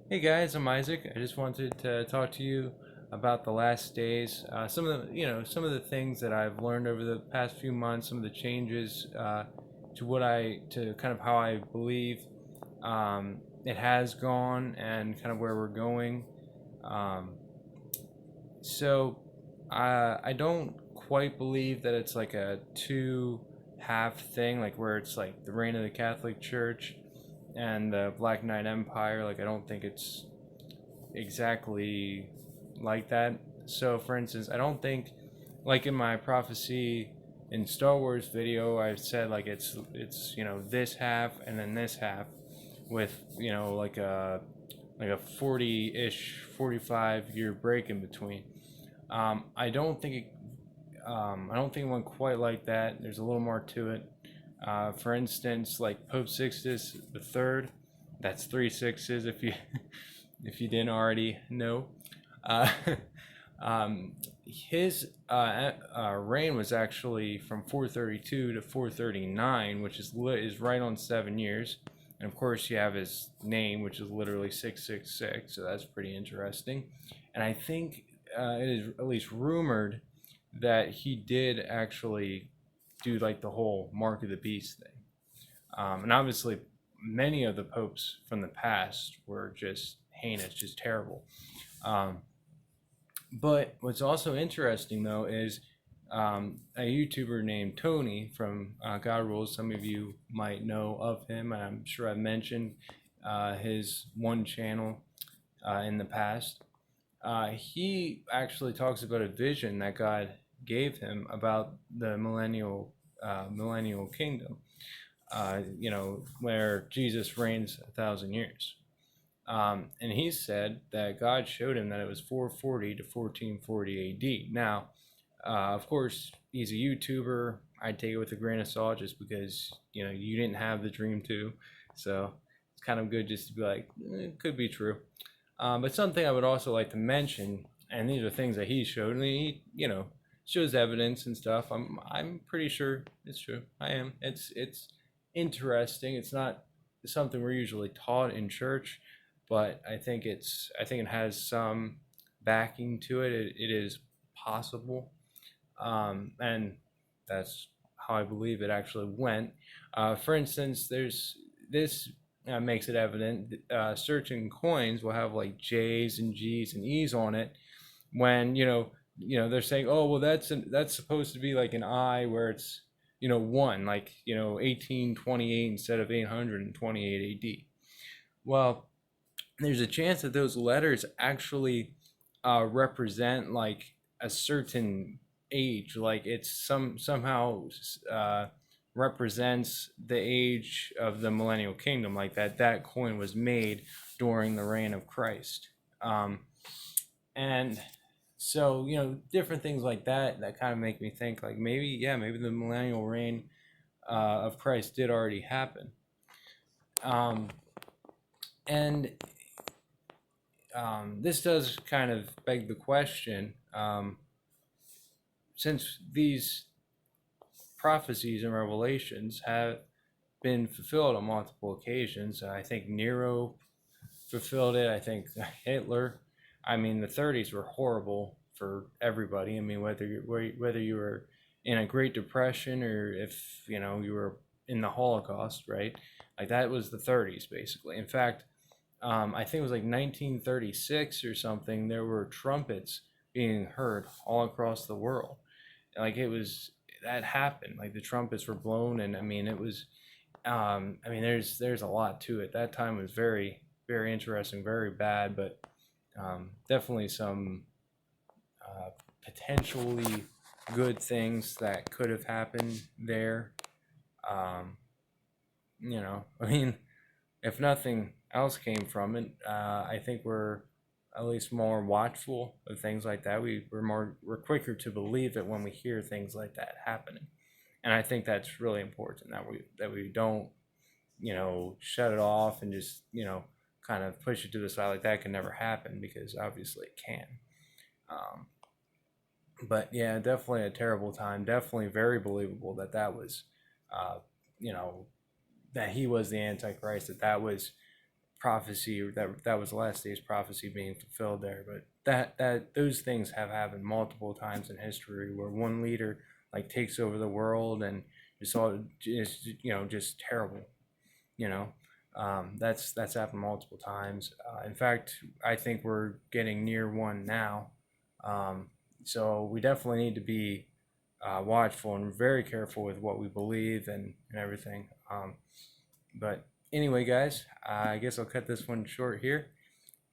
Hey guys, I'm Isaac. I just wanted to talk to you about the last days. Some of the things that I've learned over the past few months, some of the changes to kind of how I believe it has gone and kind of where we're going. Um, so I don't quite believe that it's like a two half thing, like where it's like the reign of the Catholic Church and the Black Knight Empire. Like I don't think it's exactly like that. So, for instance, I don't think, like in my prophecy in Star Wars video, I've said like it's this half and then this half, with like a 40-ish 45-year break in between. I don't think I don't think it went quite like that. There's a little more to it. For instance, like Pope Sixtus the Third, that's three sixes if you if you didn't already know. Uh, his reign was actually from 432 to 439, which is right on 7 years. And of course, you have his name, which is literally 666, so that's pretty interesting. And I think it is at least rumored that he did actually do like the whole Mark of the Beast thing. And obviously, many of the popes from the past were just heinous, just terrible. Um, but what's also interesting though is a YouTuber named Tony from God Rules. Some of you might know of him. I'm sure I've mentioned his one channel in the past. He actually talks about a vision that God gave him about the millennial kingdom. Where Jesus reigns 1,000 years. And he said that God showed him that it was 440 to 1440 AD. Now, of course, he's a YouTuber. I'd take it with a grain of salt just because, you didn't have the dream too. So it's kind of good just to be like, it could be true. But something I would also like to mention, and these are things that he showed, and he shows evidence and stuff. I'm pretty sure it's true. I am. It's interesting. It's not something we're usually taught in church, but I think it has some backing to it. It is possible, and that's how I believe it actually went. For instance, there's this makes it evident. Certain coins will have like J's and G's and E's on it when they're saying, oh well, that's supposed to be like an I where it's one, like 1828 instead of 828 AD. Well, there's a chance that those letters actually represent like a certain age, like it's somehow represents the age of the millennial kingdom, like that coin was made during the reign of Christ. And so different things like that kind of make me think like maybe the millennial reign of Christ did already happen. Um, and this does kind of beg the question, since these prophecies and revelations have been fulfilled on multiple occasions. I think Nero fulfilled it. I think Hitler. I mean, the 30s were horrible for everybody. I mean, whether you were in a Great Depression or if you were in the Holocaust, right? Like that was the 30s basically. In fact, I think it was like 1936 or something. There were trumpets being heard all across the world. Like it was that happened. Like the trumpets were blown, and I mean it was. I mean, there's a lot to it. That time was very very interesting, very bad, but definitely some potentially good things that could have happened there. Um, I mean, if nothing else came from it, I think we're at least more watchful of things like that. We're quicker to believe it when we hear things like that happening, and I think that's really important that we don't shut it off and just kind of push it to the side like that can never happen, because obviously it can. Um, but yeah, definitely a terrible time. Definitely very believable that was, uh, you know, that he was the Antichrist. That was prophecy, or that was the last days prophecy being fulfilled there. But that those things have happened multiple times in history, where one leader like takes over the world and just terrible. You know, that's happened multiple times. In fact, I think we're getting near one now. So we definitely need to be watchful and very careful with what we believe and everything. But anyway, guys, I guess I'll cut this one short here.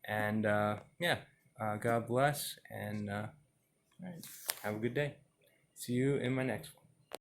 And yeah, God bless, and have a good day. See you in my next one.